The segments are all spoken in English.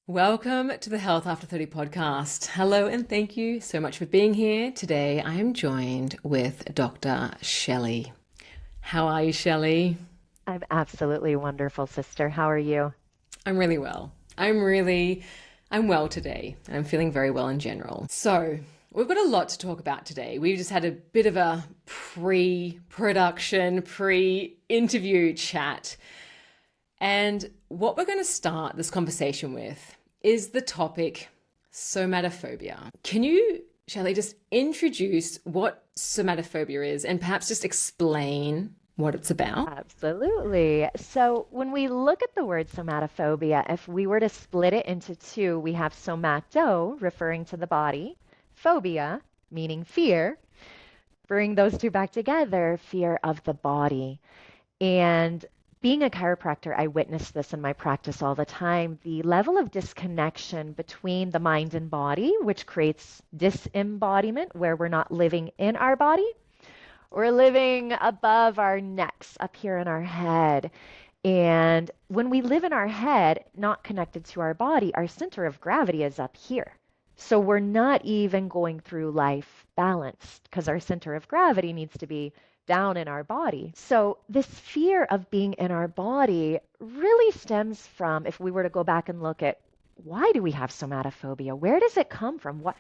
Welcome to the Health After 30 podcast. Hello, and thank you so much for being here. Today, I am joined with Dr. Shelly. How are you, Shelly? I'm absolutely wonderful, sister. How are you? I'm really well. I'm well today, and I'm feeling very well in general. So, we've got a lot to talk about today. We just had a bit of a pre-production, pre-interview chat. And what we're going to start this conversation with is the topic somatophobia. Can you, Shelley, just introduce what somatophobia is and perhaps just explain what it's about? Absolutely. So, when we look at the word somatophobia, if we were to split it into two, we have somato, referring to the body, phobia, meaning fear. Bring those two back together, fear of the body. And being a chiropractor, I witness this in my practice all the time. The level of disconnection between the mind and body, which creates disembodiment, where we're not living in our body, we're living above our necks, up here in our head. And when we live in our head, not connected to our body, our center of gravity is up here. So we're not even going through life balanced because our center of gravity needs to be down in our body. So this fear of being in our body really stems from, if we were to go back and look at why do we have somatophobia? Where does it come from? What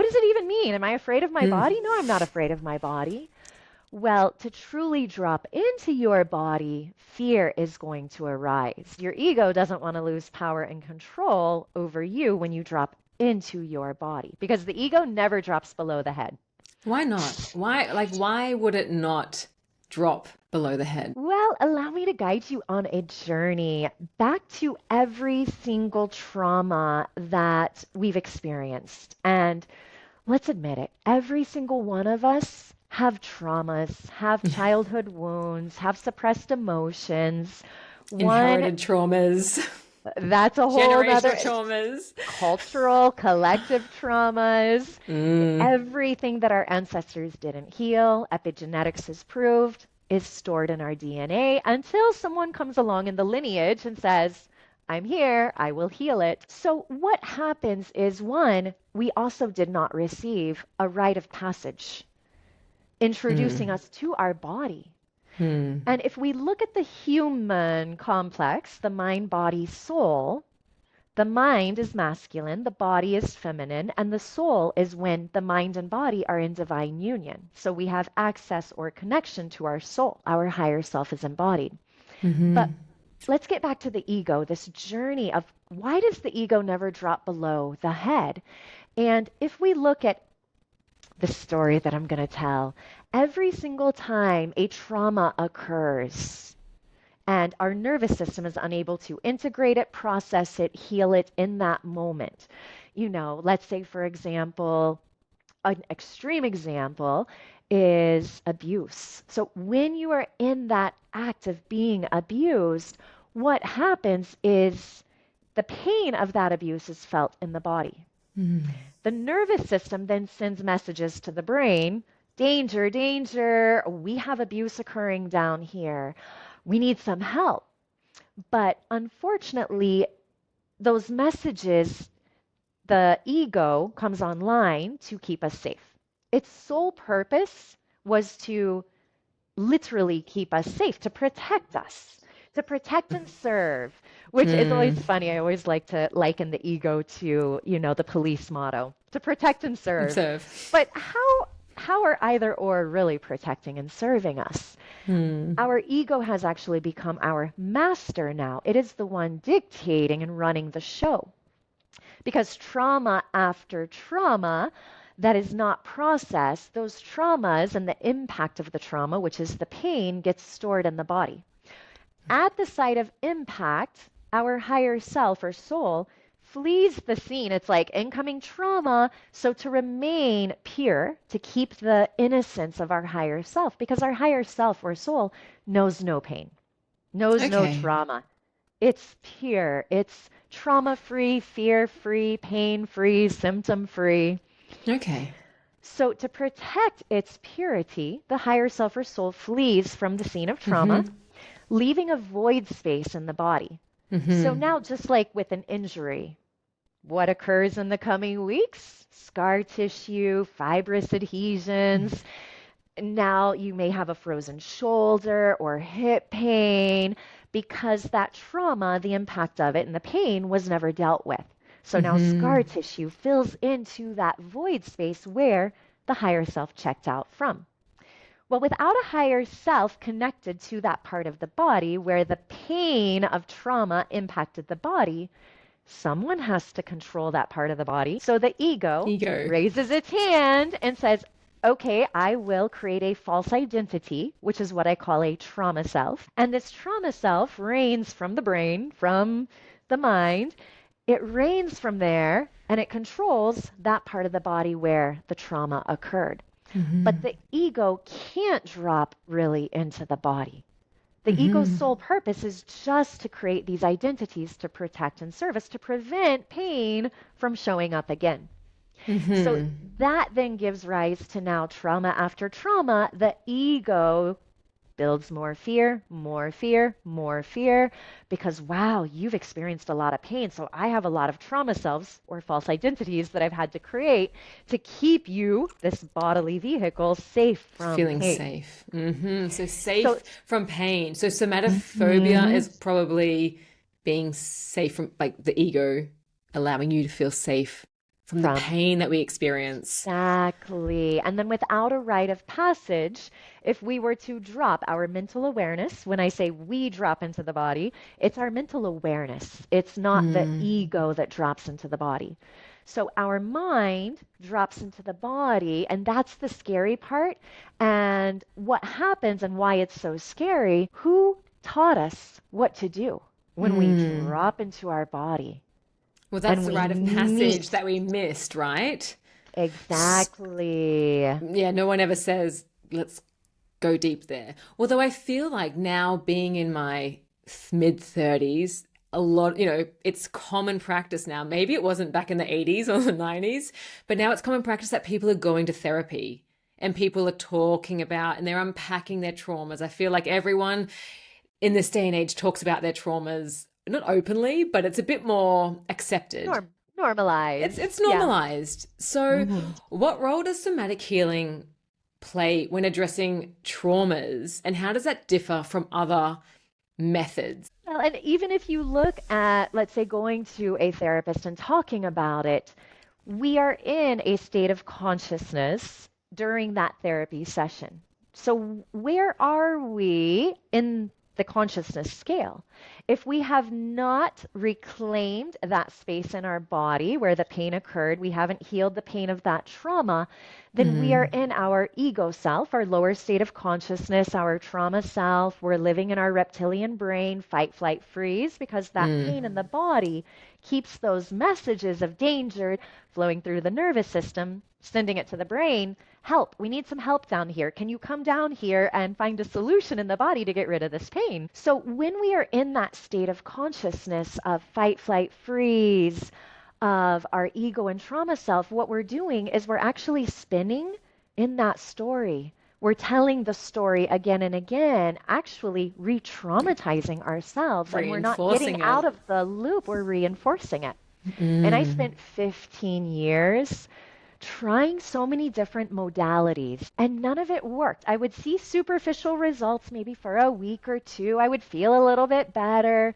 does it even mean? Am I afraid of my Hmm. body? No, I'm not afraid of my body. Well, to truly drop into your body, fear is going to arise. Your ego doesn't want to lose power and control over you when you drop into your body because the ego never drops below the head. Why not? Why would it not drop below the head? Well, allow me to guide you on a journey back to every single trauma that we've experienced. And let's admit it, every single one of us have traumas, have childhood wounds, have suppressed emotions. One, Inherited traumas, that's a whole generational other traumas. cultural, collective traumas, Mm, everything that our ancestors didn't heal, epigenetics has proved, is stored in our DNA until someone comes along in the lineage and says, I'm here, I will heal it. So, what happens is one, we also did not receive a rite of passage introducing mm, us to our body. mm. And if we look at the human complex, the mind, body, soul, the mind is masculine, the body is feminine, and the soul is when the mind and body are in divine union. So we have access or connection to our soul. Our higher self is embodied. But Hmm. let's get back to the ego, this journey of why does the ego never drop below the head? And if we look at the story that I'm going to tell, every single time a trauma occurs, and our nervous system is unable to integrate it, process it, heal it in that moment. Let's say, for example, an extreme example is abuse. So when you are in that act of being abused, what happens is the pain of that abuse is felt in the body. The nervous system then sends messages to the brain, danger, danger, we have abuse occurring down here. We need some help. But unfortunately, those messages, the ego comes online to keep us safe. Its sole purpose was to literally keep us safe, to protect us, to protect and serve, which is always Mm. funny. I always like to liken the ego to, the police motto, to protect and serve. Observe. But how are either or really protecting and serving us? Hmm. Our ego has actually become our master now. It is the one dictating and running the show. Because trauma after trauma that is not processed, those traumas and the impact of the trauma, which is the pain, gets stored in the body. At the site of impact, our higher self or soul flees the scene. It's like incoming trauma. So to remain pure, to keep the innocence of our higher self, because our higher self or soul knows no pain, knows no Okay. trauma. It's pure. It's trauma free, fear free, pain free, symptom free. Okay. So, to protect its purity, the higher self or soul flees from the scene of trauma, Mm-hmm. leaving a void space in the body. So Mm-hmm. now, just like with an injury, what occurs in the coming weeks? Scar tissue, fibrous adhesions. Now you may have a frozen shoulder or hip pain because that trauma, the impact of it and the pain was never dealt with. So now scar tissue fills into that void space where the higher self checked out from. Well, without a higher self connected to that part of the body where the pain of trauma impacted the body, someone has to control that part of the body. So the ego raises its hand and says, okay, I will create a false identity, which is what I call a trauma self. And this trauma self reigns from the brain, from the mind. It reigns from there and it controls that part of the body where the trauma occurred. But the ego can't drop really into the body. The ego's sole purpose is just to create these identities to protect and service, to prevent pain from showing up again. So that then gives rise to now trauma after trauma. The ego builds more fear, more fear, more fear, because wow, you've experienced a lot of pain. So I have a lot of trauma selves or false identities that I've had to create to keep you, this bodily vehicle, safe from feeling pain. safe. So safe from pain. So somatophobia is probably being safe from, like, the ego allowing you to feel safe from the pain that we experience. Exactly. And then without a rite of passage, if we were to drop our mental awareness, when I say we drop into the body, it's our mental awareness. It's not the ego that drops into the body. So our mind drops into the body, and that's the scary part. And what happens and why it's so scary, who taught us what to do when we drop into our body? Well, that's the rite of passage that we missed, right? Exactly. Yeah, no one ever says, let's go deep there. Although I feel like now, being in my mid-30s, a lot, it's common practice now. Maybe it wasn't back in the 80s or the 90s, but now it's common practice that people are going to therapy and people are talking about and they're unpacking their traumas. I feel like everyone in this day and age talks about their traumas, not openly, but it's a bit more accepted. Normalized. It's normalized. Yeah. So what role does somatic healing play when addressing traumas, and how does that differ from other methods? Well, and even if you look at, let's say, going to a therapist and talking about it, we are in a state of consciousness during that therapy session. So where are we in the consciousness scale? If we have not reclaimed that space in our body where the pain occurred, we haven't healed the pain of that trauma, then we are in our ego self, our lower state of consciousness, our trauma self. We're living in our reptilian brain, fight, flight, freeze, because that pain in the body keeps those messages of danger flowing through the nervous system, sending it to the brain. Help, we need some help down here. Can you come down here and find a solution in the body to get rid of this pain? So when we are in that state of consciousness of fight, flight, freeze, of our ego and trauma self, what we're doing is we're actually spinning in that story. We're telling the story again and again, actually re-traumatizing ourselves, and we're not getting out of the loop, we're reinforcing it. And I spent 15 years trying so many different modalities, and none of it worked. I would see superficial results maybe for a week or two. I would feel a little bit better,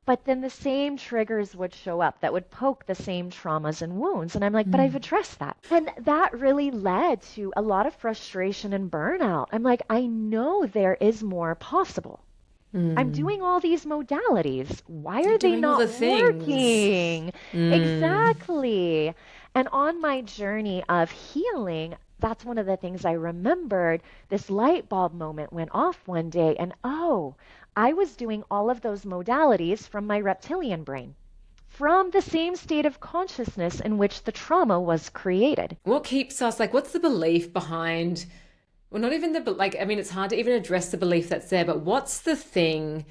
but then the same triggers would show up that would poke the same traumas and wounds. And I'm like, but I've addressed that. And that really led to a lot of frustration and burnout. I'm like, I know there is more possible. I'm doing all these modalities. Why are they not working? Exactly. And on my journey of healing, that's one of the things I remembered. This light bulb moment went off one day, and I was doing all of those modalities from my reptilian brain, from the same state of consciousness in which the trauma was created. What keeps us, what's the belief behind, well, not even it's hard to even address the belief that's there, but what's the thing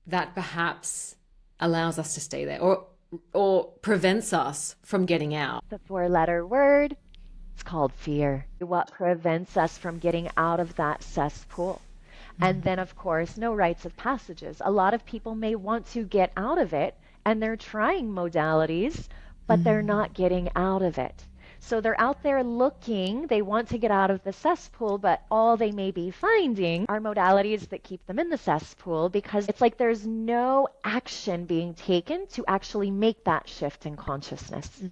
that perhaps allows us to stay there or prevents us from getting out? The 4-letter word, it's called fear. What prevents us from getting out of that cesspool? And then, of course, no rites of passages. A lot of people may want to get out of it, and they're trying modalities, but they're not getting out of it. So they're out there looking, they want to get out of the cesspool, but all they may be finding are modalities that keep them in the cesspool because it's like there's no action being taken to actually make that shift in consciousness.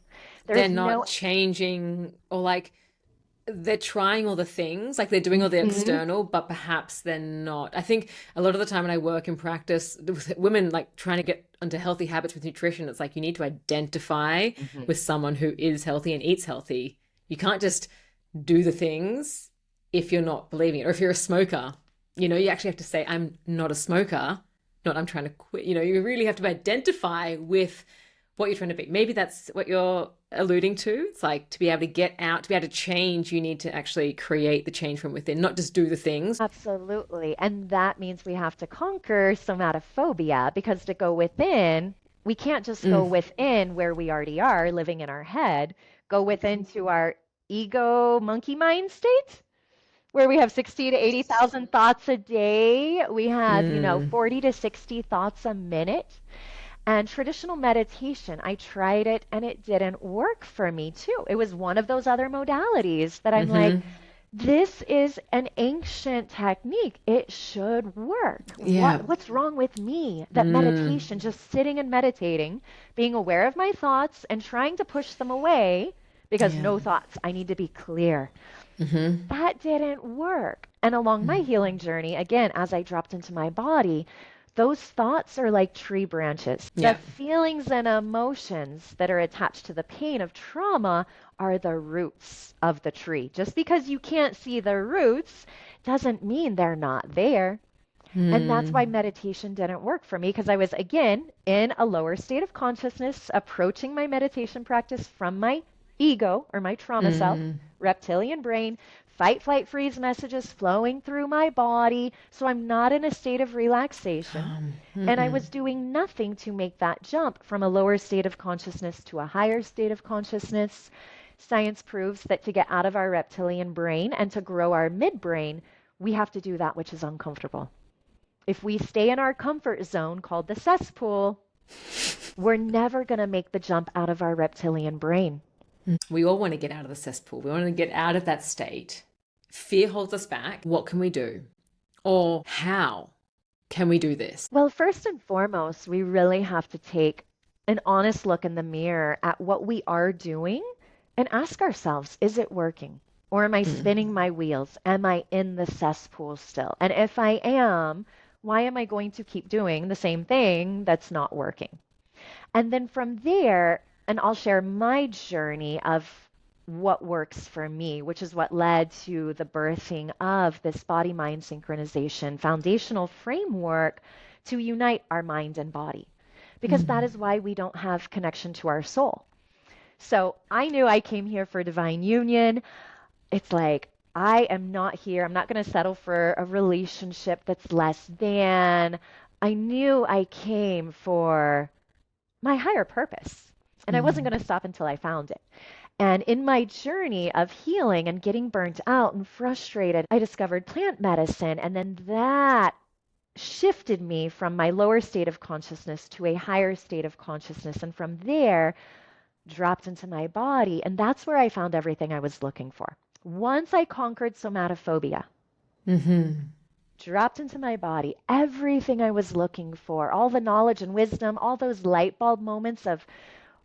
They're not changing, or like they're trying all the things, like they're doing all the external, but perhaps they're not. I think a lot of the time when I work in practice with women like trying to get onto healthy habits with nutrition, it's like you need to identify with someone who is healthy and eats healthy. You can't just do the things if you're not believing it. Or if you're a smoker, you actually have to say, I'm not a smoker, not I'm trying to quit. You really have to identify with what you're trying to be. Maybe that's what you're alluding to. It's like to be able to get out, to be able to change, you need to actually create the change from within, not just do the things. Absolutely. And that means we have to conquer somatophobia because to go within, we can't just go within where we already are living in our head, go within to our ego monkey mind state where we have 60 to 80,000 thoughts a day. We have, 40 to 60 thoughts a minute. And traditional meditation, I tried it and it didn't work for me too. It was one of those other modalities that I'm like, this is an ancient technique. It should work. Yeah. What's wrong with me? That meditation, just sitting and meditating, being aware of my thoughts and trying to push them away because no thoughts. I need to be clear. That didn't work. And along my healing journey, again, as I dropped into my body, those thoughts are like tree branches. The feelings and emotions that are attached to the pain of trauma are the roots of the tree. Just because you can't see the roots doesn't mean they're not there. And that's why meditation didn't work for me because I was, again, in a lower state of consciousness, approaching my meditation practice from my ego or my trauma self, reptilian brain, fight, flight, freeze messages flowing through my body. So I'm not in a state of relaxation. And I was doing nothing to make that jump from a lower state of consciousness to a higher state of consciousness. Science proves that to get out of our reptilian brain and to grow our midbrain, we have to do that which is uncomfortable. If we stay in our comfort zone called the cesspool, we're never going to make the jump out of our reptilian brain. We all want to get out of the cesspool. We want to get out of that state. Fear holds us back. What can we do? Or how can we do this? Well, first and foremost, we really have to take an honest look in the mirror at what we are doing and ask ourselves, is it working? Or am I spinning my wheels? Am I in the cesspool still? And if I am, why am I going to keep doing the same thing that's not working? And then from there, and I'll share my journey of what works for me, which is what led to the birthing of this body-mind synchronization foundational framework to unite our mind and body. Because that is why we don't have connection to our soul. So I knew I came here for divine union. It's like, I am not here. I'm not going to settle for a relationship that's less than. I knew I came for my higher purpose. And I wasn't going to stop until I found it. And in my journey of healing and getting burnt out and frustrated, I discovered plant medicine. And then that shifted me from my lower state of consciousness to a higher state of consciousness. And from there, dropped into my body. And that's where I found everything I was looking for. Once I conquered somatophobia, dropped into my body, everything I was looking for, all the knowledge and wisdom, all those light bulb moments of,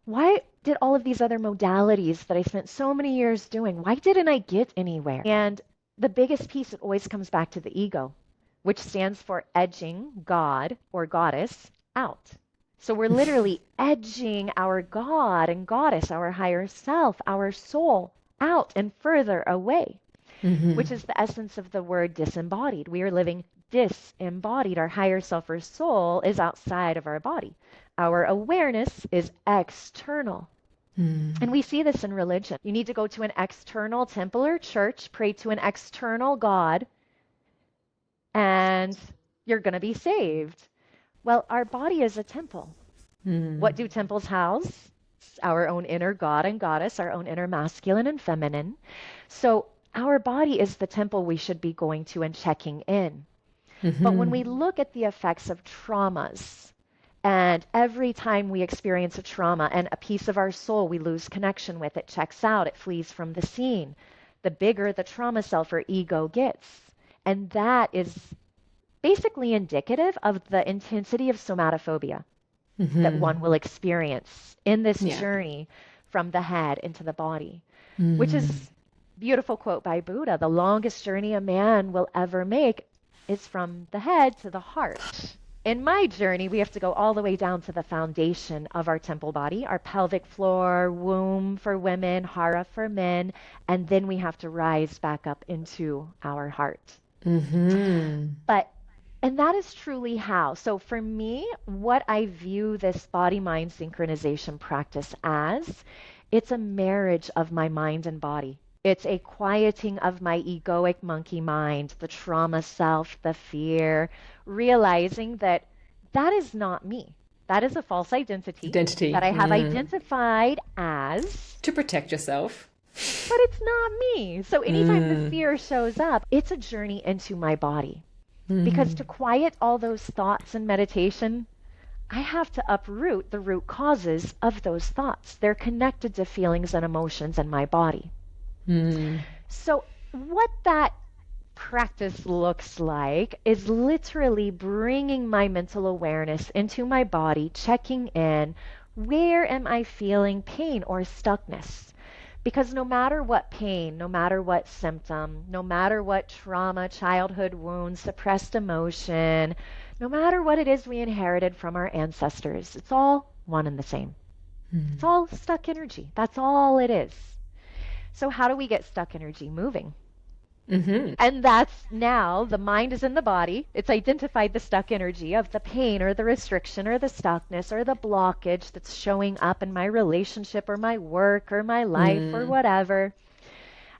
why did all of these other modalities that I spent so many years doing, why didn't I get anywhere? And the biggest piece, it always comes back to the ego, which stands for edging God or goddess out. So we're literally edging our God and goddess, our higher self, our soul out and further away, which is the essence of the word disembodied. We are living disembodied. Our higher self or soul is outside of our body. Our awareness is external. And we see this in religion. You need to go to an external temple or church, pray to an external God, and you're going to be saved. Well, our body is a temple. What do temples house? Our own inner God and goddess, our own inner masculine and feminine. So our body is the temple we should be going to and checking in. But when we look at the effects of traumas, And every time we experience a trauma and a piece of our soul, we lose connection with, it checks out, it flees from the scene. The bigger the trauma self or ego gets. And that is basically indicative of the intensity of somatophobia that one will experience in this Yeah. journey from the head into the body, which Mm. is beautiful quote by Buddha. The longest journey a man will ever make is from the head to the heart. In my journey, we have to go all the way down to the foundation of our temple body, our pelvic floor, womb for women, hara for men, and then we have to rise back up into our heart. But and that is truly how. So for me, what I view this body-mind synchronization practice as, it's a marriage of my mind and body. It's a quieting of my egoic monkey mind, the trauma self, the fear, realizing that that is not me. That is a false identity Identity. that I have identified as, To protect yourself. but it's not me. So anytime the fear shows up, it's a journey into my body. Because to quiet all those thoughts in meditation, I have to uproot the root causes of those thoughts. They're connected to feelings and emotions in my body. So what that practice looks like is literally bringing my mental awareness into my body, checking in, where am I feeling pain or stuckness? Because no matter what pain, no matter what symptom, no matter what trauma, childhood wounds, suppressed emotion, no matter what it is we inherited from our ancestors, it's all one and the same. It's all stuck energy. That's all it is. So how do we get stuck energy moving? And that's now the mind is in the body. It's identified the stuck energy of the pain or the restriction or the stuckness or the blockage that's showing up in my relationship or my work or my life or whatever.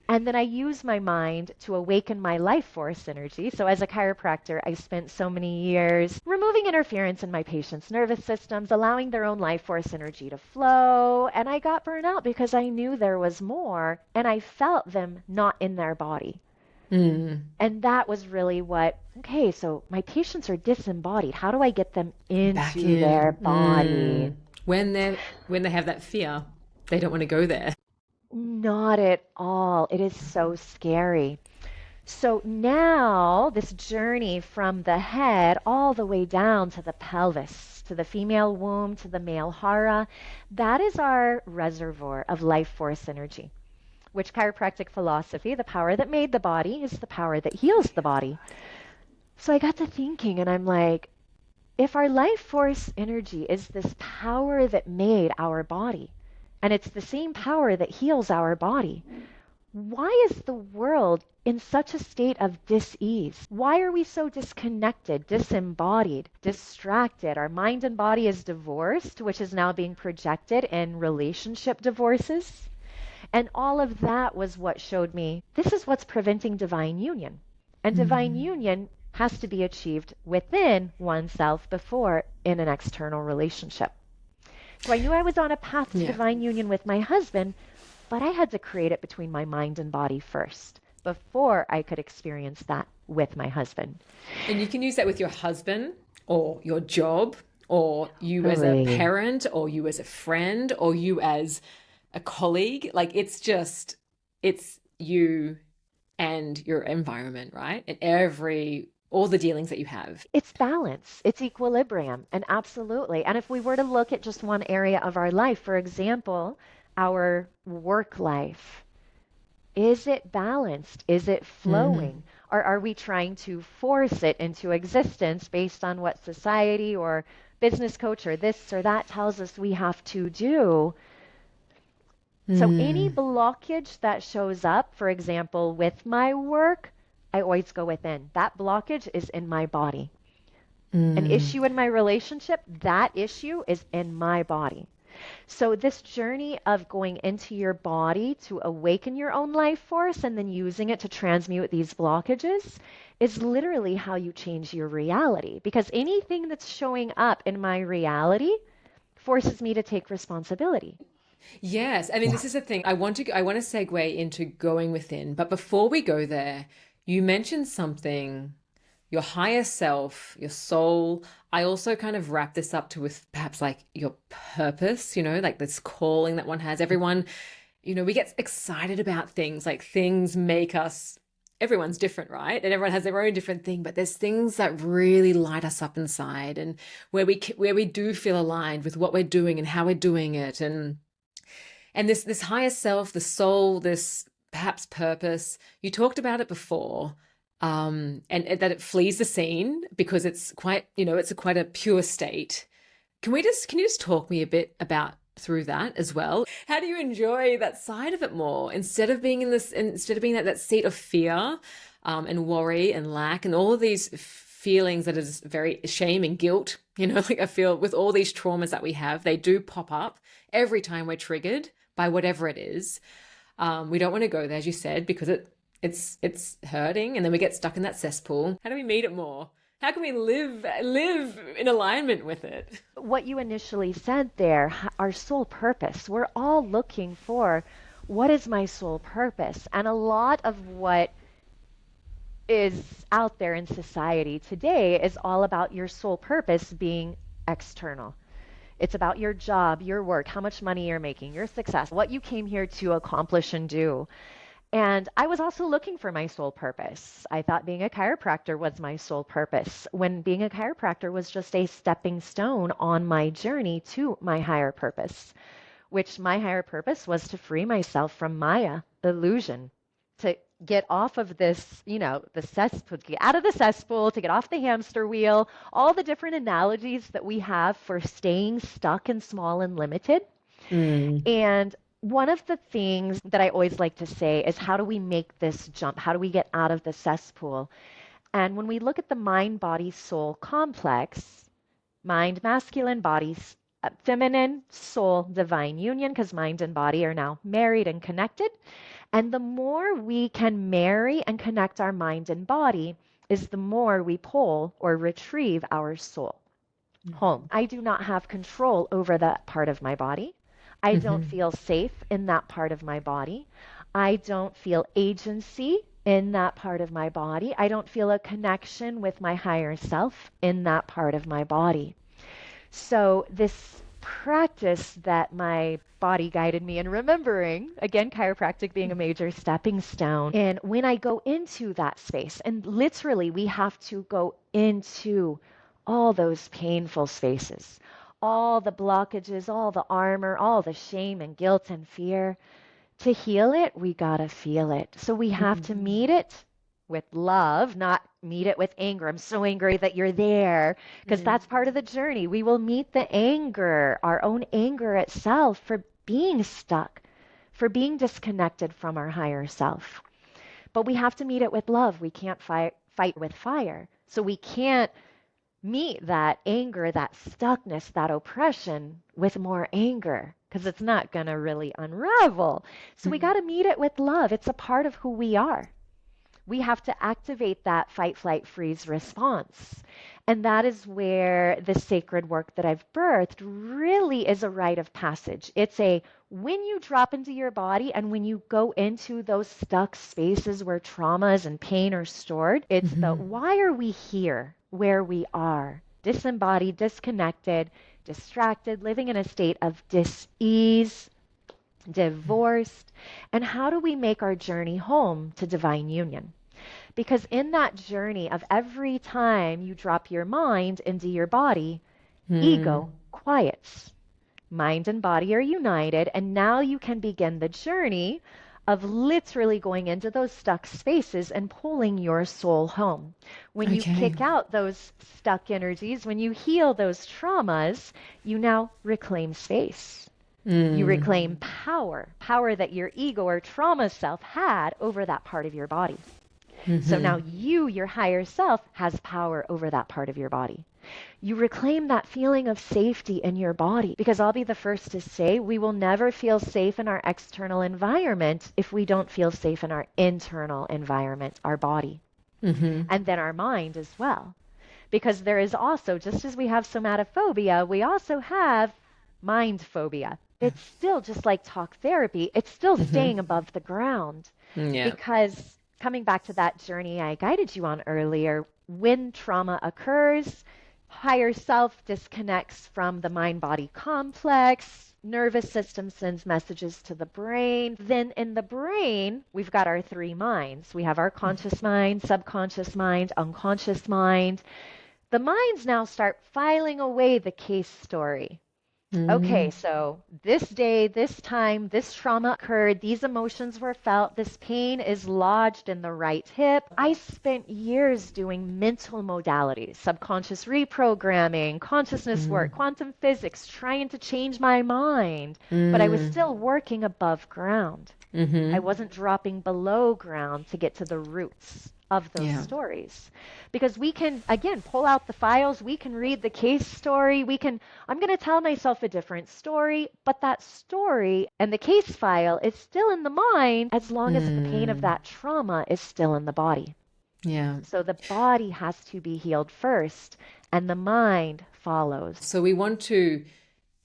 And then I use my mind to awaken my life force energy. So as a chiropractor, I spent so many years removing interference in my patients' nervous systems, allowing their own life force energy to flow. And I got burnt out because I knew there was more and I felt them not in their body. And that was really what, okay, so my patients are disembodied. How do I get them Back into in. their body? When they have that fear, they don't want to go there. Not at all. It is so scary. So now this journey from the head all the way down to the pelvis, to the female womb, to the male hara, that is our reservoir of life force energy. Which chiropractic philosophy, the power that made the body is the power that heals the body. So I got to thinking and I'm like, if our life force energy is this power that made our body, and it's the same power that heals our body, why is the world in such a state of dis-ease? Why are we so disconnected, disembodied, distracted? Our mind and body is divorced, which is now being projected in relationship divorces. And all of that was what showed me this is what's preventing divine union. And divine union has to be achieved within oneself before in an external relationship. So I knew I was on a path to divine union with my husband, but I had to create it between my mind and body first before I could experience that with my husband. And you can use that with your husband or your job or you as a Totally. parent or you as a friend or you as a colleague. Like it's you and your environment, right? And all the dealings that you have. It's balance, it's equilibrium, and absolutely. And if we were to look at just one area of our life, for example, our work life, is it balanced? Is it flowing? Or are we trying to force it into existence based on what society or business coach or this or that tells us we have to do? So any blockage that shows up, for example, with my work, I always go within. That blockage is in my body. An issue in my relationship, that issue is in my body. So this journey of going into your body to awaken your own life force and then using it to transmute these blockages is literally how you change your reality. Because anything that's showing up in my reality forces me to take responsibility. Yes. I mean, this is the thing. I want to segue into going within, but before we go there, you mentioned something your higher self, your soul. I also kind of wrap this up to with perhaps like your purpose, like this calling that one has. Everyone, we get excited about things, like things make us, everyone's different, right? And everyone has their own different thing, but there's things that really light us up inside, and where we do feel aligned with what we're doing and how we're doing it. And this higher self, the soul, this perhaps purpose, you talked about it before, and that it flees the scene because it's quite, it's quite a pure state. Can you just talk me a bit about through that as well? How do you enjoy that side of it more instead of being that seat of fear, and worry and lack and all of these feelings that is very shame and guilt, like I feel with all these traumas that we have, they do pop up every time we're triggered by whatever it is. We don't want to go there, as you said, because it's hurting, and then we get stuck in that cesspool. How do we meet it more? How can we live in alignment with it? What you initially said there, our soul purpose. We're all looking for, what is my soul purpose? And a lot of what is out there in society today is all about your soul purpose being external. It's about your job, your work, how much money you're making, your success, what you came here to accomplish and do. And I was also looking for my soul purpose. I thought being a chiropractor was my soul purpose, when being a chiropractor was just a stepping stone on my journey to my higher purpose, which my higher purpose was to free myself from Maya illusion, to get off of this, the cesspool, to get out of the cesspool, to get off the hamster wheel, all the different analogies that we have for staying stuck and small and limited. And one of the things that I always like to say is, how do we make this jump? How do we get out of the cesspool? And when we look at the mind, body, soul complex, mind, masculine, body, feminine, soul, divine union, because mind and body are now married and connected. And the more we can marry and connect our mind and body is the more we pull or retrieve our soul home. I do not have control over that part of my body. I don't feel safe in that part of my body. I don't feel agency in that part of my body. I don't feel a connection with my higher self in that part of my body. So this practice that my body guided me in remembering, again, chiropractic being a major stepping stone. And when I go into that space, and literally we have to go into all those painful spaces, all the blockages, all the armor, all the shame and guilt and fear. To heal it, we gotta feel it. So we have to meet it with love, not meet it with anger. I'm so angry that you're there, because that's part of the journey. We will meet the anger, our own anger itself, for being stuck, for being disconnected from our higher self. But we have to meet it with love. We can't fight with fire. So we can't meet that anger, that stuckness, that oppression with more anger, because it's not going to really unravel. So we got to meet it with love. It's a part of who we are. We have to activate that fight, flight, freeze response. And that is where the sacred work that I've birthed really is a rite of passage. It's when you drop into your body and when you go into those stuck spaces where traumas and pain are stored, it's the why are we here where we are? Disembodied, disconnected, distracted, living in a state of dis-ease, divorced. And how do we make our journey home to divine union? Because in that journey of every time you drop your mind into your body, ego quiets. Mind and body are united, and now you can begin the journey of literally going into those stuck spaces and pulling your soul home. When you kick out those stuck energies, when you heal those traumas, you now reclaim space. You reclaim power that your ego or trauma self had over that part of your body. So now you, your higher self, has power over that part of your body. You reclaim that feeling of safety in your body, because I'll be the first to say we will never feel safe in our external environment if we don't feel safe in our internal environment, our body, and then our mind as well. Because there is also, just as we have somatophobia, we also have mind phobia. It's still just like talk therapy. It's still staying above the ground. Because coming back to that journey I guided you on earlier, when trauma occurs, higher self disconnects from the mind-body complex, nervous system sends messages to the brain. Then in the brain, we've got our three minds. We have our conscious mind, subconscious mind, unconscious mind. The minds now start filing away the case story. Okay, so this day, this time, this trauma occurred, these emotions were felt, this pain is lodged in the right hip. I spent years doing mental modalities, subconscious reprogramming, consciousness work, quantum physics, trying to change my mind, but I was still working above ground. I wasn't dropping below ground to get to the roots of those stories. Because we can, again, pull out the files, we can read the case story, I'm going to tell myself a different story, but that story and the case file is still in the mind as long as the pain of that trauma is still in the body. Yeah. So the body has to be healed first and the mind follows. So we want to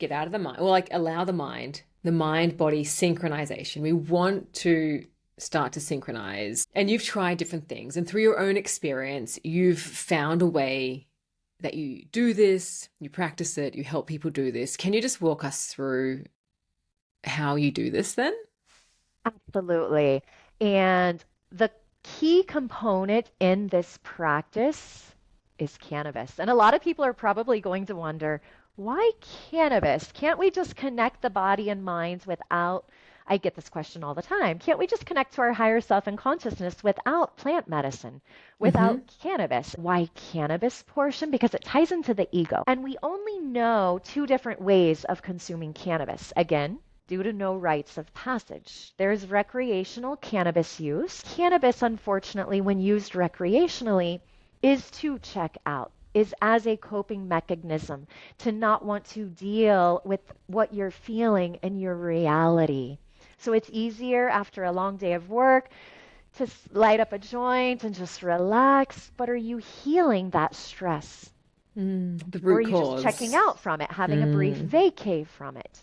get out of the mind, or like allow the mind-body synchronization. We want to start to synchronize. And you've tried different things. And through your own experience, you've found a way that you do this, you practice it, you help people do this. Can you just walk us through how you do this then? Absolutely. And the key component in this practice is cannabis. And a lot of people are probably going to wonder, why cannabis? Can't we just connect the body and mind without, I get this question all the time, can't we just connect to our higher self and consciousness without plant medicine, without cannabis? Why cannabis portion? Because it ties into the ego. And we only know two different ways of consuming cannabis. Again, due to no rites of passage. There's recreational cannabis use. Cannabis, unfortunately, when used recreationally, is to check out, is as a coping mechanism, to not want to deal with what you're feeling in your reality. So it's easier after a long day of work to light up a joint and just relax, but are you healing that stress? The root or are you cause. just checking out from it, having a brief vacay from it?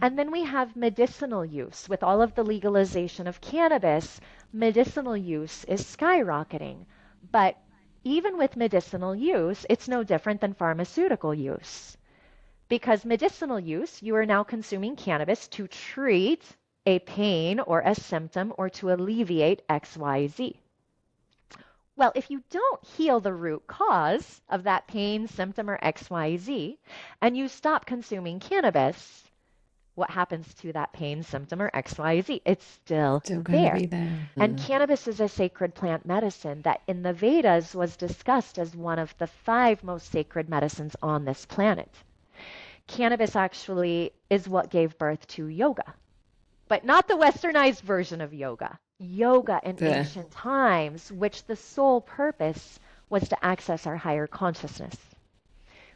And then we have medicinal use. With all of the legalization of cannabis, medicinal use is skyrocketing. But even with medicinal use, it's no different than pharmaceutical use. Because medicinal use, you are now consuming cannabis to treat a pain or a symptom or to alleviate XYZ. Well, if you don't heal the root cause of that pain, symptom, or XYZ, and you stop consuming cannabis, what happens to that pain, symptom, or XYZ? It's still Still going to there. be there. And cannabis is a sacred plant medicine that in the Vedas was discussed as one of the 5 most sacred medicines on this planet. Cannabis actually is what gave birth to yoga, but not the westernized version of yoga. Yoga in ancient times, which the sole purpose was to access our higher consciousness.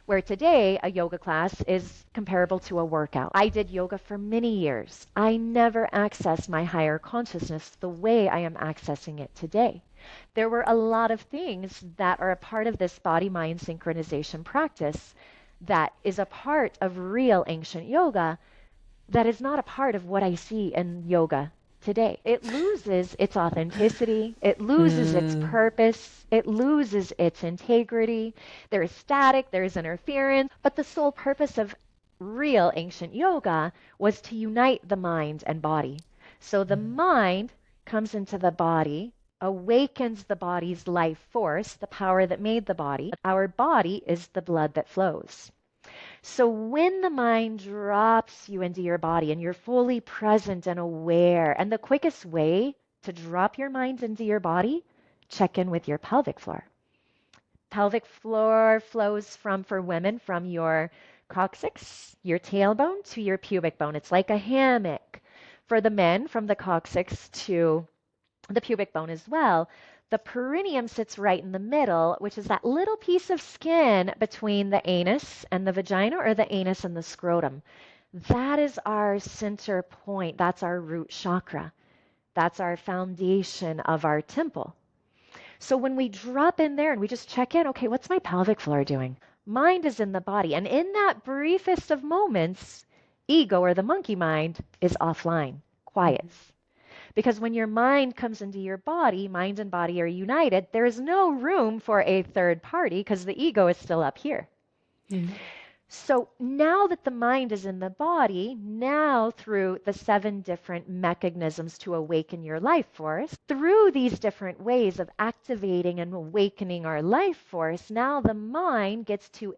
Where today a yoga class is comparable to a workout. I did yoga for many years. I never accessed my higher consciousness the way I am accessing it today. There were a lot of things that are a part of this body-mind synchronization practice that is a part of real ancient yoga that is not a part of what I see in yoga today. It loses its authenticity, it loses its purpose, it loses its integrity. There is static, there is interference, but the sole purpose of real ancient yoga was to unite the mind and body. So the mind comes into the body, awakens the body's life force, the power that made the body. Our body is the blood that flows. So when the mind drops you into your body and you're fully present and aware, and the quickest way to drop your mind into your body, check in with your pelvic floor. Pelvic floor flows from, for women, from your coccyx, your tailbone, to your pubic bone. It's like a hammock. For the men, from the coccyx to the pubic bone as well. The perineum sits right in the middle, which is that little piece of skin between the anus and the vagina, or the anus and the scrotum. That is our center point. That's our root chakra. That's our foundation of our temple. So when we drop in there and we just check in, okay, what's my pelvic floor doing? Mind is in the body. And in that briefest of moments, ego, or the monkey mind, is offline, quiets. Because when your mind comes into your body, mind and body are united, there is no room for a third party because the ego is still up here. Mm. So now that the mind is in the body, now through the 7 different mechanisms to awaken your life force, through these different ways of activating and awakening our life force, now the mind gets to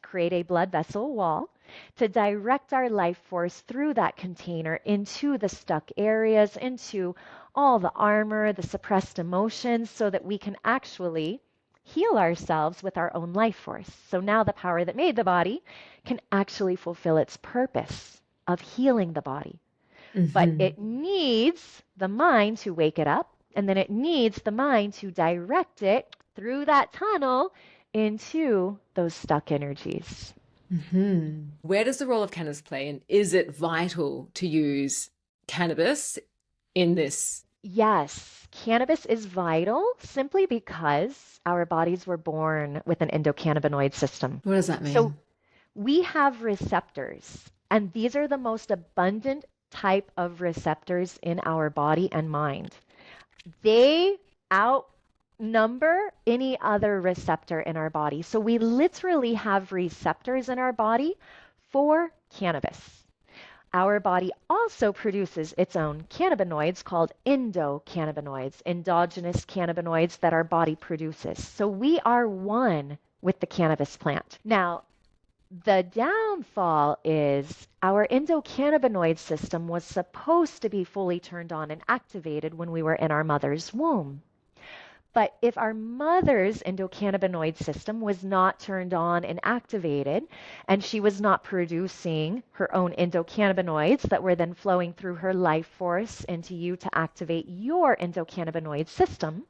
create a blood vessel wall, to direct our life force through that container into the stuck areas, into all the armor, the suppressed emotions, so that we can actually heal ourselves with our own life force. So now the power that made the body can actually fulfill its purpose of healing the body. But it needs the mind to wake it up, and then it needs the mind to direct it through that tunnel into those stuck energies. Where does the role of cannabis play, and is it vital to use cannabis in this? Yes, cannabis is vital simply because our bodies were born with an endocannabinoid system. What does that mean? So we have receptors, and these are the most abundant type of receptors in our body and mind. They outnumber any other receptor in our body. So we literally have receptors in our body for cannabis. Our body also produces its own cannabinoids called endocannabinoids, endogenous cannabinoids that our body produces. So we are one with the cannabis plant. Now, the downfall is our endocannabinoid system was supposed to be fully turned on and activated when we were in our mother's womb. But if our mother's endocannabinoid system was not turned on and activated, and she was not producing her own endocannabinoids that were then flowing through her life force into you to activate your endocannabinoid system,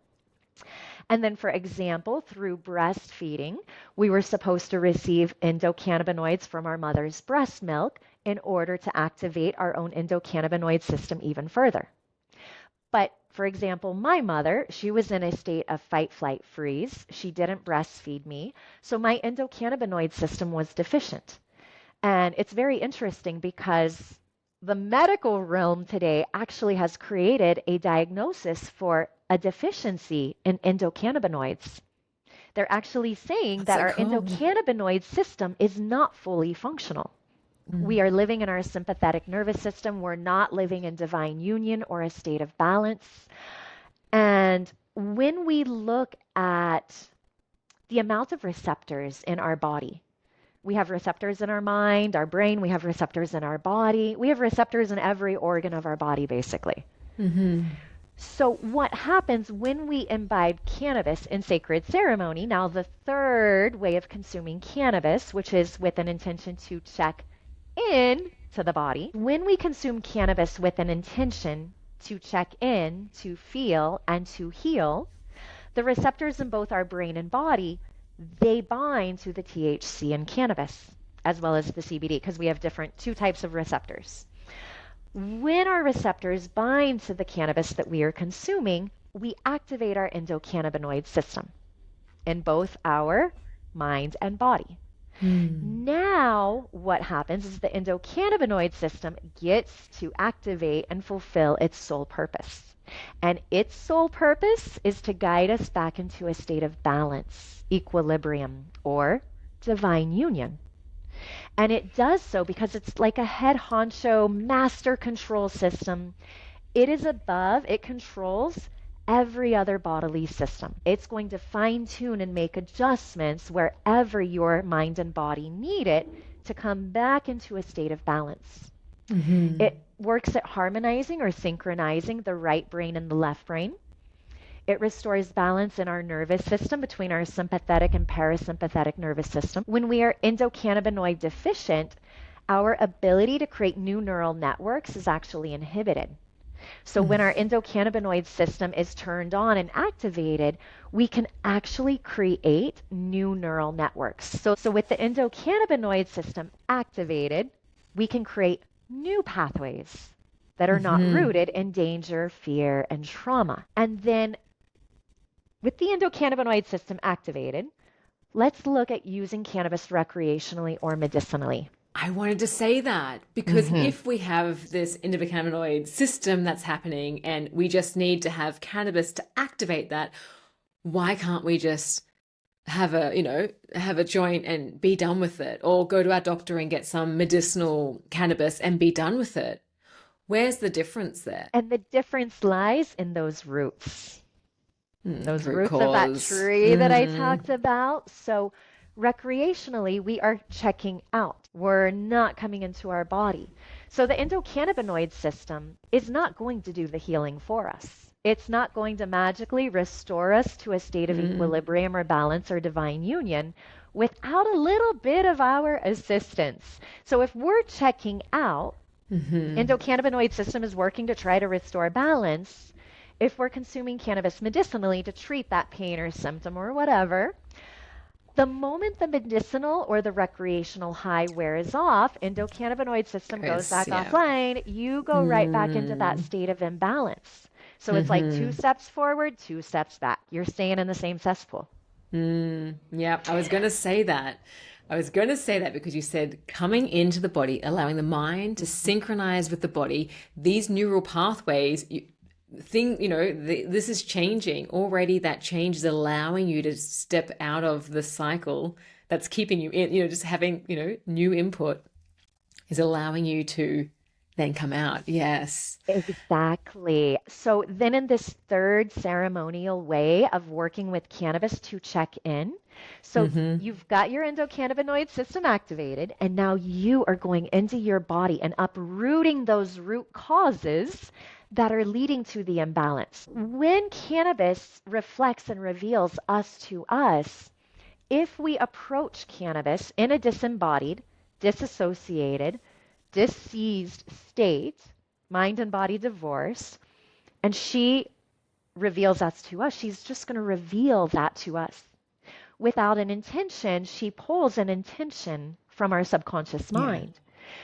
and then, for example, through breastfeeding, we were supposed to receive endocannabinoids from our mother's breast milk in order to activate our own endocannabinoid system even further. But for example, my mother, she was in a state of fight, flight, freeze. She didn't breastfeed me, so my endocannabinoid system was deficient. And it's very interesting because the medical realm today actually has created a diagnosis for a deficiency in endocannabinoids. They're actually saying that our endocannabinoid system is not fully functional. We are living in our sympathetic nervous system. We're not living in divine union or a state of balance. And when we look at the amount of receptors in our body, we have receptors in our mind, our brain, we have receptors in our body, we have receptors in every organ of our body, basically. So what happens when we imbibe cannabis in sacred ceremony? Now, the third way of consuming cannabis, which is with an intention to check in to the body. When we consume cannabis with an intention to check in, to feel, and to heal, the receptors in both our brain and body, they bind to the THC in cannabis, as well as the CBD, because we have two types of receptors. When our receptors bind to the cannabis that we are consuming, we activate our endocannabinoid system in both our mind and body. Now, what happens is the endocannabinoid system gets to activate and fulfill its sole purpose. And its sole purpose is to guide us back into a state of balance, equilibrium, or divine union. And it does so because it's like a head honcho master control system. It is above, it controls every other bodily system. It's going to fine tune and make adjustments wherever your mind and body need it to come back into a state of balance. It works at harmonizing or synchronizing the right brain and the left brain. It restores balance in our nervous system between our sympathetic and parasympathetic nervous system. When we are endocannabinoid deficient, our ability to create new neural networks is actually inhibited. So when our endocannabinoid system is turned on and activated, we can actually create new neural networks. So with the endocannabinoid system activated, we can create new pathways that are not rooted in danger, fear, and trauma. And then with the endocannabinoid system activated, let's look at using cannabis recreationally or medicinally. I wanted to say that because if we have this endocannabinoid system that's happening and we just need to have cannabis to activate that, why can't we just have a joint and be done with it, or go to our doctor and get some medicinal cannabis and be done with it? Where's the difference there? And the difference lies in those roots. Those Root roots of that cause. tree that I talked about. So recreationally, we are checking out. We're not coming into our body. So the endocannabinoid system is not going to do the healing for us. It's not going to magically restore us to a state of equilibrium or balance or divine union without a little bit of our assistance. So if we're checking out, endocannabinoid system is working to try to restore balance. If we're consuming cannabis medicinally to treat that pain or symptom or whatever, the moment the medicinal or the recreational high wears off, endocannabinoid system goes back offline, you go right back into that state of imbalance. So it's like 2 steps forward, 2 steps back. You're staying in the same cesspool. Yeah, I was going to say that. Because you said coming into the body, allowing the mind to synchronize with the body, these neural pathways, this is changing already. That change is allowing you to step out of the cycle that's keeping you in, just having, new input is allowing you to then come out. Yes. Exactly. So then in this third ceremonial way of working with cannabis to check in, so you've got your endocannabinoid system activated, and now you are going into your body and uprooting those root causes that are leading to the imbalance. When cannabis reflects and reveals us to us, if we approach cannabis in a disembodied, disassociated, diseased state, mind and body divorce, and she reveals that to us, she's just going to reveal that to us. Without an intention, she pulls an intention from our subconscious mind.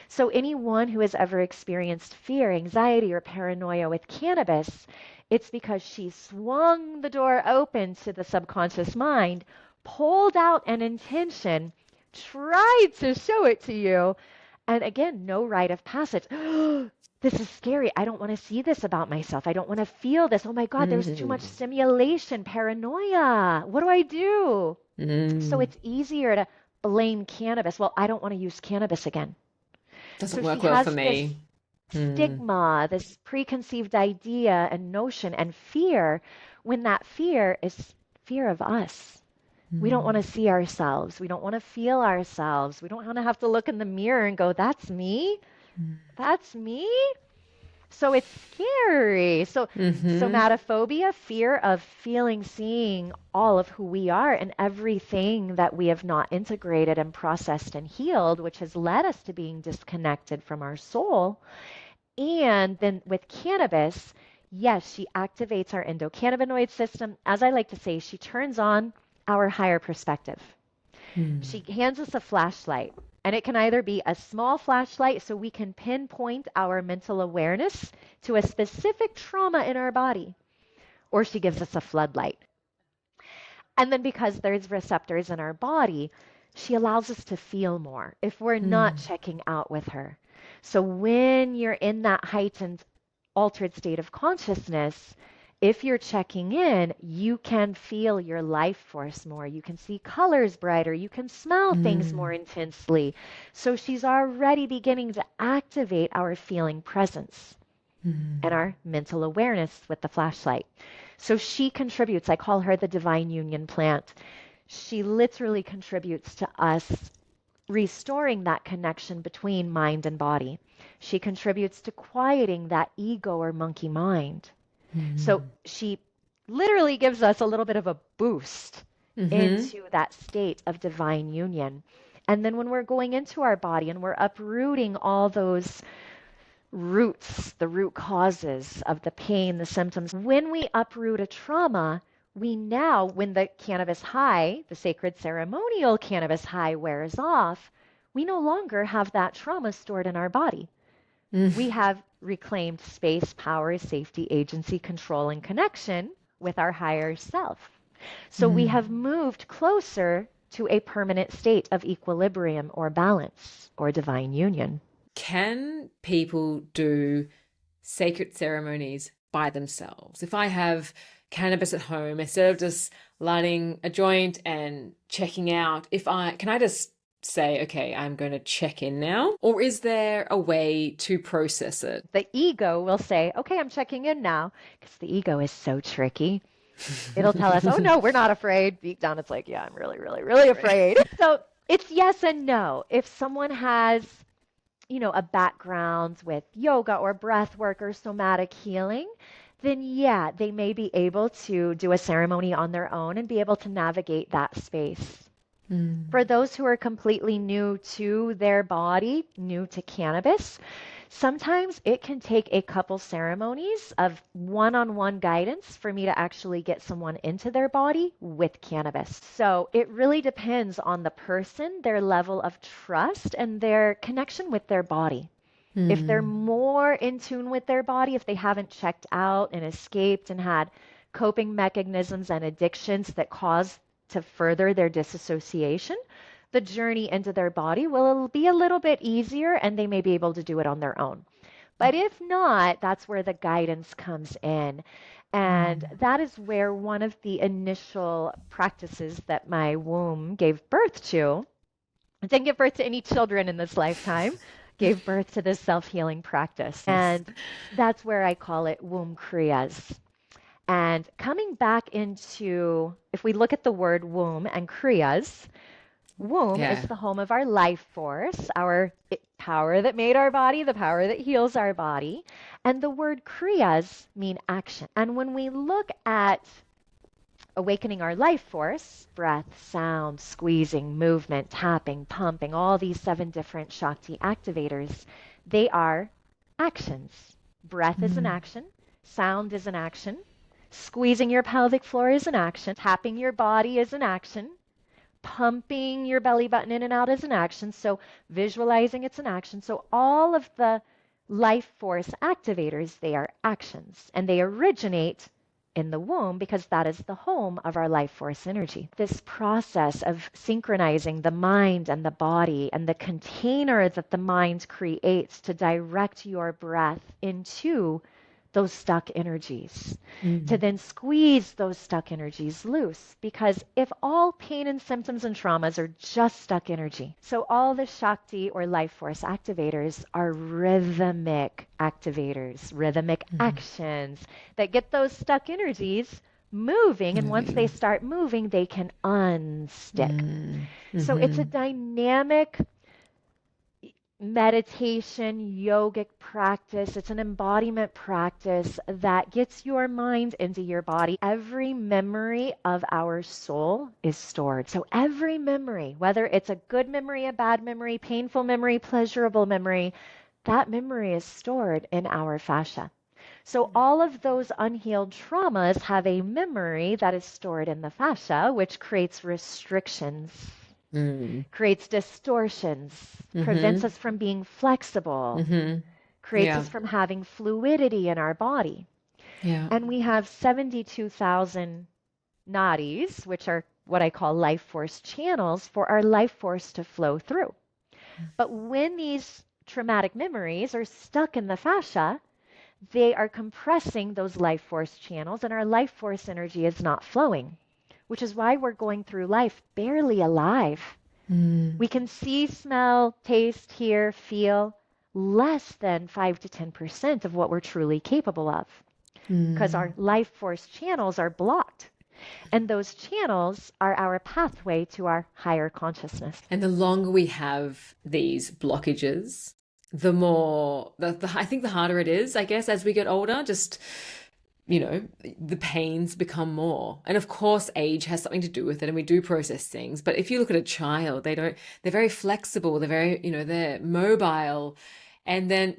So anyone who has ever experienced fear, anxiety, or paranoia with cannabis, it's because she swung the door open to the subconscious mind, pulled out an intention, tried to show it to you, and again, no rite of passage. This is scary. I don't want to see this about myself. I don't want to feel this. Oh my God, there's too much stimulation, paranoia. What do I do? So it's easier to blame cannabis. Well, I don't want to use cannabis again. Doesn't work well for me. Stigma, this preconceived idea and notion and fear, when that fear is fear of us. We don't want to see ourselves. We don't want to feel ourselves. We don't want to have to look in the mirror and go, that's me? That's me? So it's scary. So somatophobia, fear of feeling, seeing all of who we are and everything that we have not integrated and processed and healed, which has led us to being disconnected from our soul. And then with cannabis, yes, she activates our endocannabinoid system. As I like to say, she turns on our higher perspective. She hands us a flashlight. And it can either be a small flashlight so we can pinpoint our mental awareness to a specific trauma in our body, or she gives us a floodlight. And then because there's receptors in our body, she allows us to feel more if we're not checking out with her. So when you're in that heightened, altered state of consciousness, if you're checking in, you can feel your life force more. You can see colors brighter. You can smell things more intensely. So she's already beginning to activate our feeling presence and our mental awareness with the flashlight. So she contributes. I call her the divine union plant. She literally contributes to us restoring that connection between mind and body. She contributes to quieting that ego or monkey mind. So she literally gives us a little bit of a boost into that state of divine union. And then when we're going into our body and we're uprooting all those roots, the root causes of the pain, the symptoms, when we uproot a trauma, we now, when the cannabis high, the sacred ceremonial cannabis high wears off, we no longer have that trauma stored in our body. We have reclaimed space, power, safety, agency, control, and connection with our higher self. So we have moved closer to a permanent state of equilibrium or balance or divine union. Can people do sacred ceremonies by themselves? If I have cannabis at home, instead of just lighting a joint and checking out, can I just say, okay, I'm going to check in now? Or is there a way to process it? The ego will say, okay, I'm checking in now, because the ego is so tricky. It'll tell us, oh no, we're not afraid. Deep down, it's like, yeah, I'm really, really, really afraid. So it's yes and no. If someone has, a background with yoga or breath work or somatic healing, then yeah, they may be able to do a ceremony on their own and be able to navigate that space. For those who are completely new to their body, new to cannabis, sometimes it can take a couple ceremonies of one-on-one guidance for me to actually get someone into their body with cannabis. So it really depends on the person, their level of trust, and their connection with their body. If they're more in tune with their body, if they haven't checked out and escaped and had coping mechanisms and addictions that cause to further their disassociation, the journey into their body will be a little bit easier and they may be able to do it on their own. But if not, that's where the guidance comes in. And that is where one of the initial practices that my womb gave birth to, I didn't give birth to any children in this lifetime, gave birth to this self-healing practice. And that's where I call it womb crias. And coming back into, if we look at the word womb and crias, womb is the home of our life force, our power that made our body, the power that heals our body. And the word crias mean action. And when we look at awakening our life force, breath, sound, squeezing, movement, tapping, pumping, all these 7 different Shakti activators, they are actions. Breath is an action. Sound is an action. Squeezing your pelvic floor is an action. Tapping your body is an action. Pumping your belly button in and out is an action. So visualizing, it's an action. So all of the life force activators, they are actions. And they originate in the womb because that is the home of our life force energy. This process of synchronizing the mind and the body and the container that the mind creates to direct your breath into those stuck energies, to then squeeze those stuck energies loose. Because if all pain and symptoms and traumas are just stuck energy, so all the Shakti or life force activators are rhythmic activators, rhythmic actions that get those stuck energies moving. And once they start moving, they can unstick. So it's a dynamic meditation, yogic practice. It's an embodiment practice that gets your mind into your body. Every memory of our soul is stored. So every memory, whether it's a good memory, a bad memory, painful memory, pleasurable memory, that memory is stored in our fascia. So all of those unhealed traumas have a memory that is stored in the fascia, which creates restrictions, creates distortions, prevents us from being flexible, creates us from having fluidity in our body. And we have 72,000 nadis, which are what I call life force channels, for our life force to flow through. But when these traumatic memories are stuck in the fascia, they are compressing those life force channels, and our life force energy is not flowing, which is why we're going through life barely alive. We can see, smell, taste, hear, feel less than 5 to 10% of what we're truly capable of, because our life force channels are blocked. And those channels are our pathway to our higher consciousness. And the longer we have these blockages, the more, I think the harder it is, I guess, as we get older, just, the pains become more. And of course, age has something to do with it, and we do process things. But if you look at a child, they're very flexible, they're very, they're mobile. And then,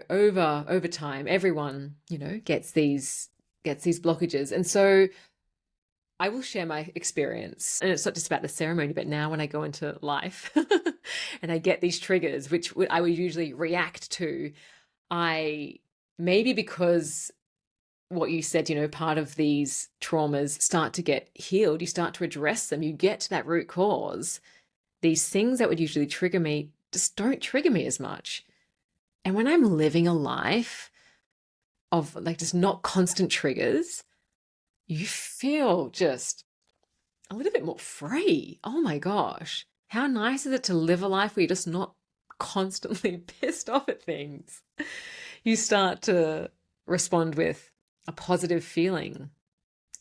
over time, everyone, gets these blockages. And so I will share my experience, and it's not just about the ceremony, but now when I go into life and I get these triggers, which I would usually react to, maybe because what you said, part of these traumas start to get healed, you start to address them, you get to that root cause, these things that would usually trigger me just don't trigger me as much. And when I'm living a life of like just not constant triggers, you feel just a little bit more free. Oh my gosh. How nice is it to live a life where you're just not constantly pissed off at things? You start to respond with a positive feeling.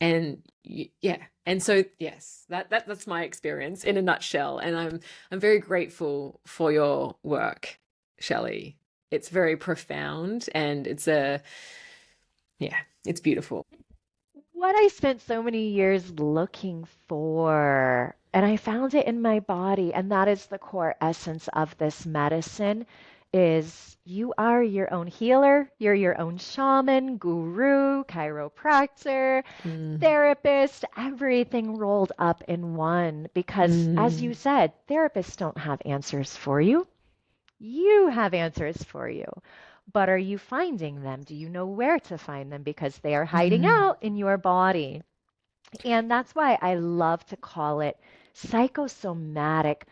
And yeah. And so, yes, that's my experience in a nutshell. And I'm very grateful for your work, Shelly. It's very profound, and it's beautiful. What I spent so many years looking for, and I found it in my body, and that is the core essence of this medicine, is you are your own healer, you're your own shaman, guru, chiropractor, Mm, therapist, everything rolled up in one. Because as you mm, said, therapists don't have answers for you. You have answers for you. But are you finding them? Do you know where to find them? Because they are hiding mm, out in your body. And that's why I love to call it psychosomatic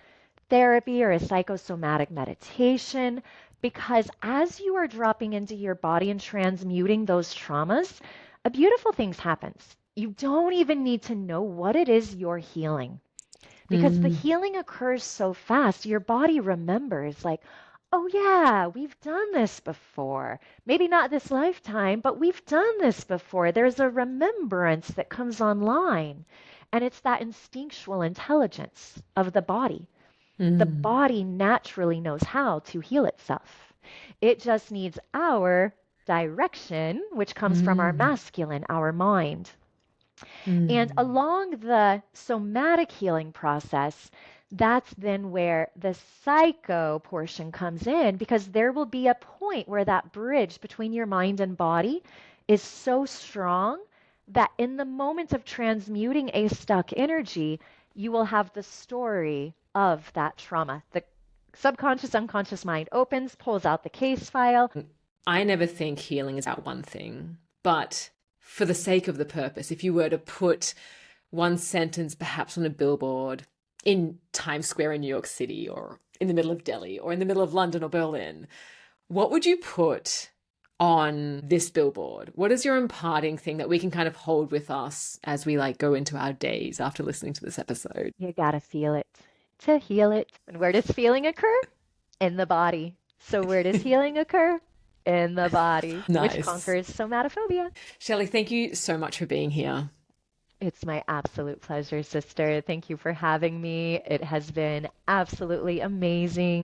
therapy or a psychosomatic meditation. Because as you are dropping into your body and transmuting those traumas, a beautiful thing happens. You don't even need to know what it is you're healing because the mm, healing occurs so fast. Your body remembers, like, oh, yeah, we've done this before. Maybe not this lifetime, but we've done this before. There's a remembrance that comes online. And it's that instinctual intelligence of the body. The mm, body naturally knows how to heal itself. It just needs our direction, which comes from our mm, masculine, our mind. And mm, along the somatic healing process, that's then where the psycho portion comes in because there will be a point where that bridge between your mind and body is so strong that in the moment of transmuting a stuck energy, you will have the story of that trauma. The subconscious, unconscious mind opens, pulls out the case file. I never think healing is about one thing, but for the sake of the purpose, if you were to put one sentence perhaps on a billboard in Times Square in New York City, or in the middle of Delhi, or in the middle of London or Berlin, what would you put on this billboard? What is your imparting thing that we can kind of hold with us as we like go into our days after listening to this episode? You gotta feel it to heal it. And where does feeling occur? In the body. So where does healing occur? In the body, which Nice. conquers somatophobia. Shelly, thank you so much for being here. It's my absolute pleasure, sister. Thank you for having me. It has been absolutely amazing.